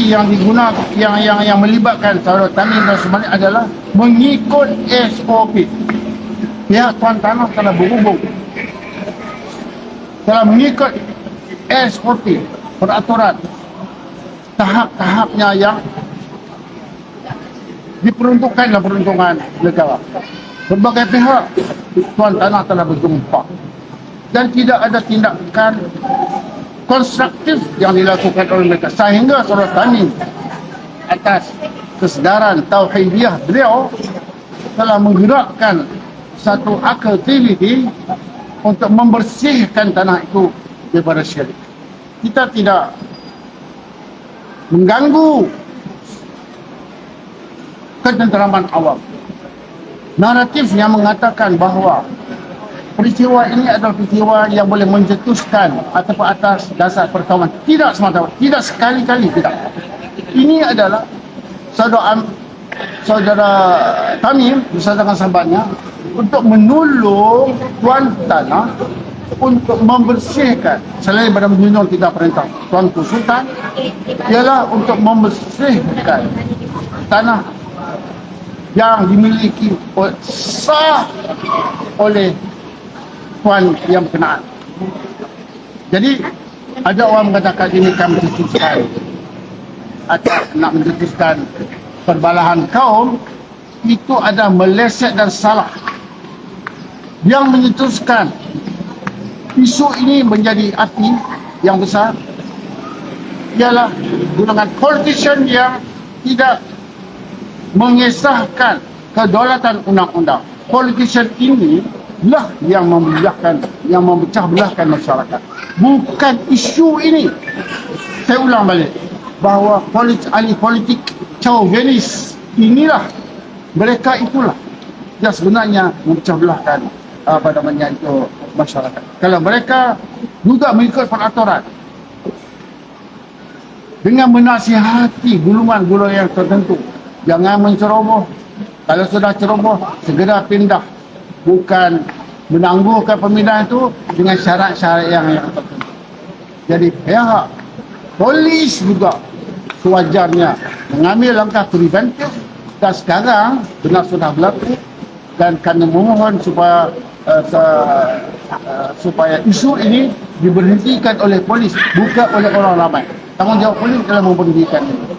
strategi yang digunakan yang melibatkan saudara Tamim dan Sumaili adalah mengikut SOP. Pihak tuan tanah telah berhubung, telah mengikut SOP, peraturan tahap-tahapnya yang diperuntukkan dalam peruntungan negara. Berbagai pihak tuan tanah telah berjumpa dan tidak ada tindakan konstruktif yang dilakukan oleh mereka, sehingga saudara Tamim atas kesedaran tauhidiyah beliau telah menggerakkan satu aktiviti untuk membersihkan tanah itu daripada syirik. Kita tidak mengganggu ketenteraman awam. Naratif yang mengatakan bahawa peristiwa ini adalah peristiwa yang boleh mencetuskan ataupun atas dasar perkawanan, tidak semata-mata, tidak sekali-kali, tidak. Ini adalah saudara Tamim bersama dengan sahabatnya untuk menolong tuan tanah untuk membersihkan, selain daripada menunjung tidak perintah Tuanku Sultan, ialah untuk membersihkan tanah yang dimiliki sah oleh tuan yang berkenaan. Jadi ada orang mengatakan ini kan mencetuskan atau nak mencetuskan perbalahan kaum, itu ada meleset dan salah. Yang mencetuskan isu ini menjadi api yang besar ialah golongan politician yang tidak mengesahkan kedaulatan undang-undang. Politician ini lah yang memecah belahkan masyarakat, bukan isu ini. Saya ulang balik bahawa ahli politik chauvinis inilah, mereka itulah yang sebenarnya memecah belahkan masyarakat. Kalau mereka juga mengikut peraturan dengan menasihati golongan-golongan yang tertentu, jangan menceroboh. Kalau sudah ceroboh, segera pindah, bukan menangguhkan pemindahan itu dengan syarat-syarat yang tertentu. Jadi pihak polis juga sewajarnya mengambil langkah preventif, dan sekarang benar sudah berlaku, dan kami memohon supaya isu ini diberhentikan oleh polis, bukan oleh orang ramai. Tanggungjawab polis dalam memberhentikan ini.